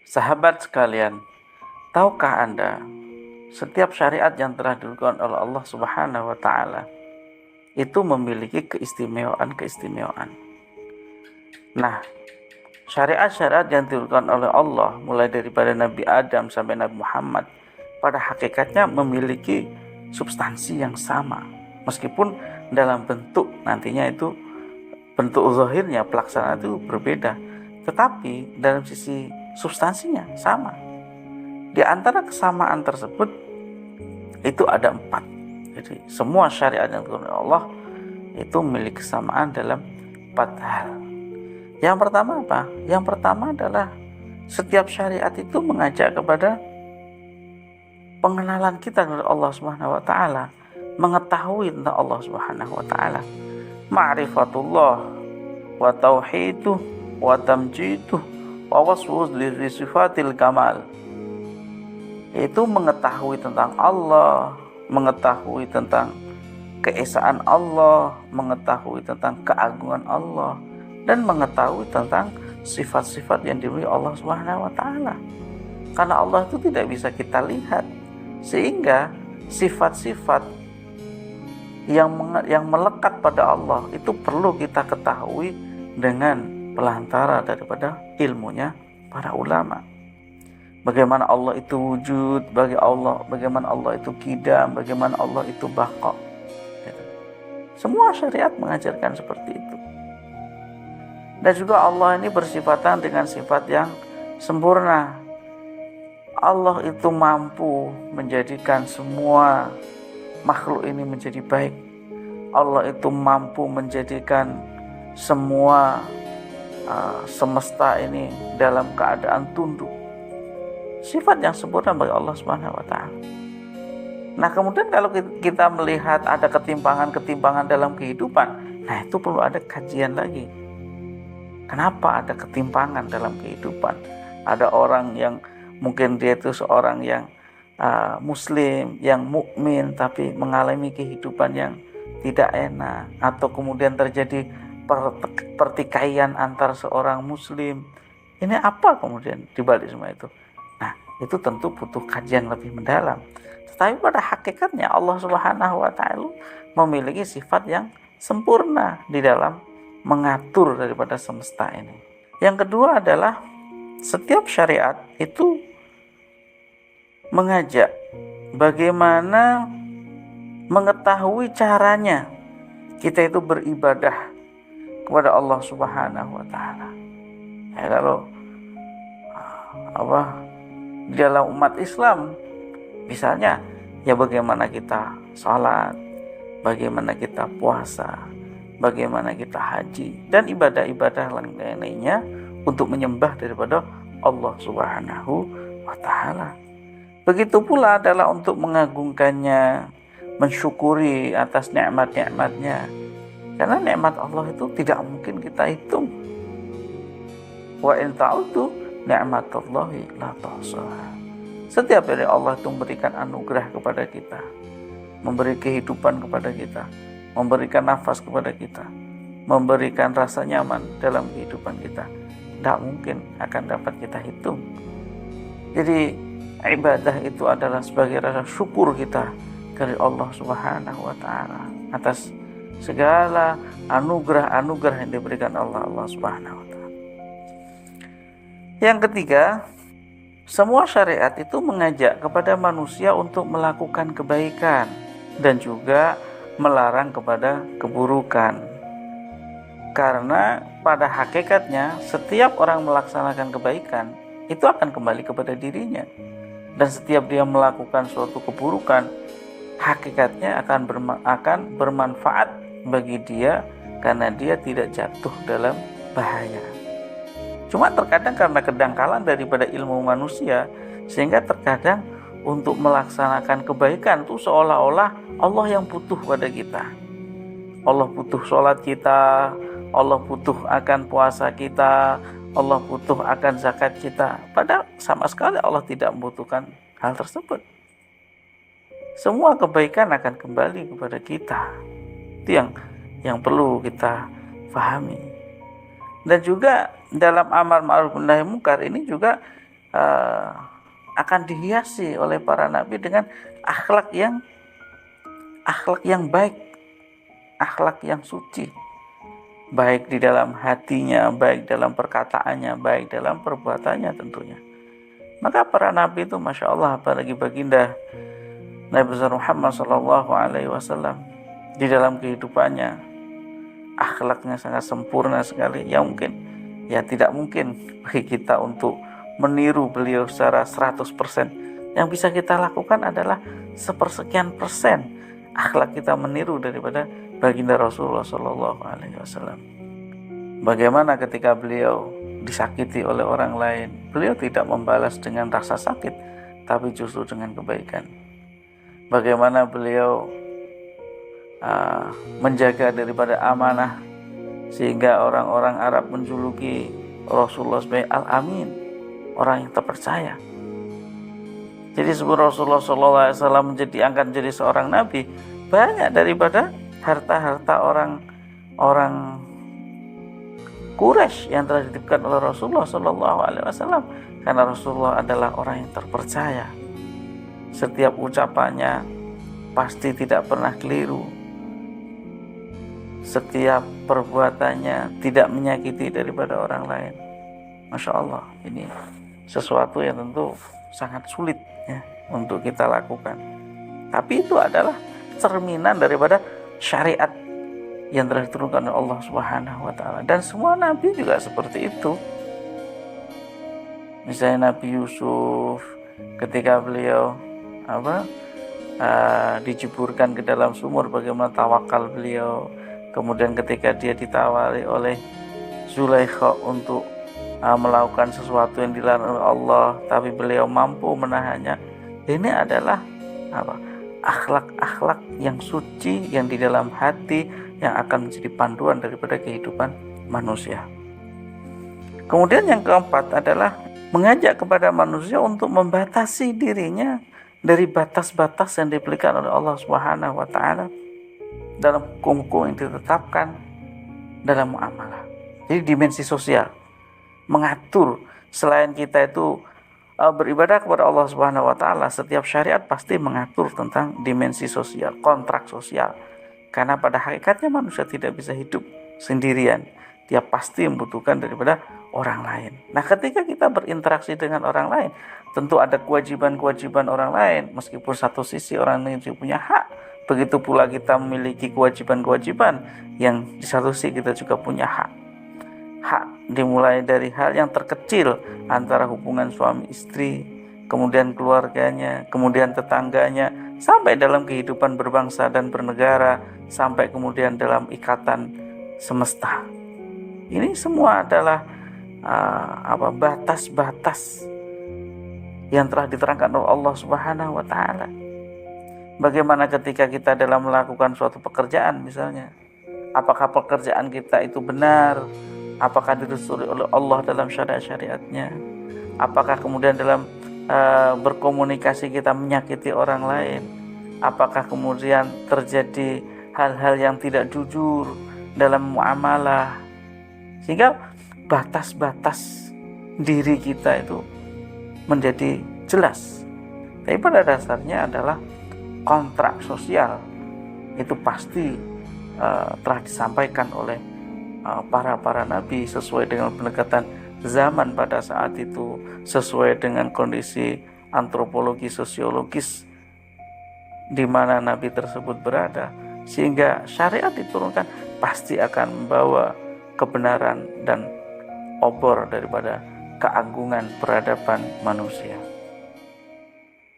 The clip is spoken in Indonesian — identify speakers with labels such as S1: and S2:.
S1: Sahabat sekalian, tahukah Anda, setiap syariat yang telah diberikan oleh Allah Subhanahu wa taala itu memiliki keistimewaan-keistimewaan. Nah, syariat-syariat yang diberikan oleh Allah mulai daripada Nabi Adam sampai Nabi Muhammad pada hakikatnya memiliki substansi yang sama, meskipun dalam bentuk nantinya itu bentuk zahirnya pelaksanaan itu berbeda, tetapi dalam sisi substansinya sama. Di antara kesamaan tersebut itu ada 4. Jadi semua syariat yang diberikan oleh Allah itu memiliki kesamaan dalam 4 hal. Yang pertama apa? Yang pertama adalah setiap syariat itu mengajak kepada pengenalan kita kepada Allah Subhanahu wa taala, mengetahui tentang Allah Subhanahu wa taala. Ma'rifatullah wa tauhiduh wa tamjiduh wa wasfuh li sifatil kamal. Itu mengetahui tentang Allah, mengetahui tentang keesaan Allah, mengetahui tentang keagungan Allah, dan mengetahui tentang sifat-sifat yang dimiliki Allah Subhanahu wa taala. Karena Allah itu tidak bisa kita lihat, sehingga sifat-sifat yang melekat pada Allah itu perlu kita ketahui dengan pelantara daripada ilmunya para ulama. Bagaimana Allah itu wujud, bagaimana Allah itu qidam, bagaimana Allah itu baqa. Semua syariat mengajarkan seperti itu. Dan juga Allah ini bersifatan dengan sifat yang sempurna. Allah itu mampu menjadikan semua makhluk ini menjadi baik. Allah itu mampu menjadikan semua semesta ini dalam keadaan tunduk. Sifat yang sempurna bagi Allah Subhanahu wa taala. Nah, kemudian kalau kita melihat ada ketimpangan-ketimpangan dalam kehidupan, nah itu perlu ada kajian lagi. Kenapa ada ketimpangan dalam kehidupan? Ada orang yang mungkin dia itu seorang yang muslim, yang mukmin, tapi mengalami kehidupan yang tidak enak, atau kemudian terjadi pertikaian antar seorang muslim. Ini apa kemudian dibalik semua itu? Nah, itu tentu butuh kajian lebih mendalam. Tetapi pada hakikatnya Allah Subhanahu wa taala memiliki sifat yang sempurna di dalam mengatur daripada semesta ini. Yang kedua adalah setiap syariat itu mengajak bagaimana mengetahui caranya kita itu beribadah kepada Allah Subhanahu wa taala. Ya, kalau di dalam umat Islam misalnya, ya bagaimana kita sholat, bagaimana kita puasa, bagaimana kita haji, dan ibadah-ibadah lainnya untuk menyembah daripada Allah Subhanahu wa ta'ala. Begitu pula adalah untuk mengagungkannya, mensyukuri atas nikmat-nikmatnya. Karena nikmat Allah itu tidak mungkin kita hitung. Wa in ta'udu ni'matallahi la tuhsaha. Setiap dari Allah itu memberikan anugerah kepada kita, memberi kehidupan kepada kita, memberikan nafas kepada kita, memberikan rasa nyaman dalam kehidupan kita. Tidak mungkin akan dapat kita hitung. Jadi ibadah itu adalah sebagai rasa syukur kita dari Allah Subhanahu wa taala atas segala anugerah-anugerah yang diberikan Allah Subhanahu wa taala. Yang ketiga, semua syariat itu mengajak kepada manusia untuk melakukan kebaikan dan juga melarang kepada keburukan. Karena pada hakikatnya setiap orang melaksanakan kebaikan itu akan kembali kepada dirinya. Dan setiap dia melakukan suatu keburukan, hakikatnya akan bermanfaat bagi dia karena dia tidak jatuh dalam bahaya. Cuma terkadang karena kedangkalan daripada ilmu manusia, sehingga terkadang untuk melaksanakan kebaikan itu seolah-olah Allah yang butuh pada kita. Allah butuh sholat kita, Allah butuh akan puasa kita, Allah butuh akan zakat kita. Padahal sama sekali Allah tidak membutuhkan hal tersebut. Semua kebaikan akan kembali kepada kita. Itu yang perlu kita pahami. Dan juga dalam amar ma'ruf nahi munkar ini juga akan dihiasi oleh para nabi dengan akhlak yang baik, akhlak yang suci, baik di dalam hatinya, baik dalam perkataannya, baik dalam perbuatannya tentunya. Maka para nabi itu Masya Allah, apalagi baginda Nabi besar Muhammad SAW, di dalam kehidupannya akhlaknya sangat sempurna sekali. Tidak mungkin bagi kita untuk meniru beliau secara 100%. Yang bisa kita lakukan adalah sepersekian persen akhlak kita meniru daripada baginda Rasulullah SAW. Bagaimana ketika beliau disakiti oleh orang lain, beliau tidak membalas dengan rasa sakit, tapi justru dengan kebaikan. Bagaimana beliau menjaga daripada amanah, sehingga orang-orang Arab menjuluki Rasulullah sebagai Al-Amin, orang yang terpercaya. Jadi sebelum Rasulullah SAW akan menjadi seorang nabi, banyak daripada harta-harta orang Quraisy yang telah dititipkan oleh Rasulullah SAW, karena Rasulullah adalah orang yang terpercaya. Setiap ucapannya pasti tidak pernah keliru. Setiap perbuatannya tidak menyakiti daripada orang lain. Masya Allah, ini sesuatu yang tentu sangat sulit ya untuk kita lakukan. Tapi itu adalah cerminan daripada syariat yang telah diturunkan oleh Allah Subhanahu wa taala, dan semua nabi juga seperti itu. Misalnya Nabi Yusuf ketika beliau dijeburkan ke dalam sumur, bagaimana tawakal beliau. Kemudian ketika dia ditawari oleh Zulaikha untuk melakukan sesuatu yang dilarang oleh Allah, tapi beliau mampu menahannya. Ini adalah akhlak-akhlak yang suci yang di dalam hati, yang akan menjadi panduan daripada kehidupan manusia. Kemudian yang keempat adalah mengajak kepada manusia untuk membatasi dirinya dari batas-batas yang diberikan oleh Allah Subhanahu wa taala dalam hukum-hukum yang ditetapkan dalam muamalah. Jadi dimensi sosial, mengatur. Selain kita itu beribadah kepada Allah Subhanahu wa taala, setiap syariat pasti mengatur tentang dimensi sosial, kontrak sosial. Karena pada hakikatnya manusia tidak bisa hidup sendirian. Dia pasti membutuhkan daripada orang lain. Nah, ketika kita berinteraksi dengan orang lain, tentu ada kewajiban-kewajiban orang lain. Meskipun satu sisi orang lain juga punya hak, begitu pula kita memiliki kewajiban-kewajiban yang di satu sisi kita juga punya hak. Hak dimulai dari hal yang terkecil antara hubungan suami istri, kemudian keluarganya, kemudian tetangganya, sampai dalam kehidupan berbangsa dan bernegara, sampai kemudian dalam ikatan semesta. Ini semua adalah batas-batas yang telah diterangkan oleh Allah Subhanahu wa taala. Bagaimana ketika kita dalam melakukan suatu pekerjaan misalnya, apakah pekerjaan kita itu benar? Apakah direstui oleh Allah dalam syariat-syariatnya? Apakah kemudian dalam berkomunikasi kita menyakiti orang lain? Apakah kemudian terjadi hal-hal yang tidak jujur dalam muamalah? Sehingga batas-batas diri kita itu menjadi jelas. Tapi pada dasarnya adalah kontrak sosial itu pasti telah disampaikan oleh para nabi sesuai dengan pendekatan zaman pada saat itu, sesuai dengan kondisi antropologi sosiologis di mana nabi tersebut berada, sehingga syariat diturunkan pasti akan membawa kebenaran dan obor daripada keagungan peradaban manusia.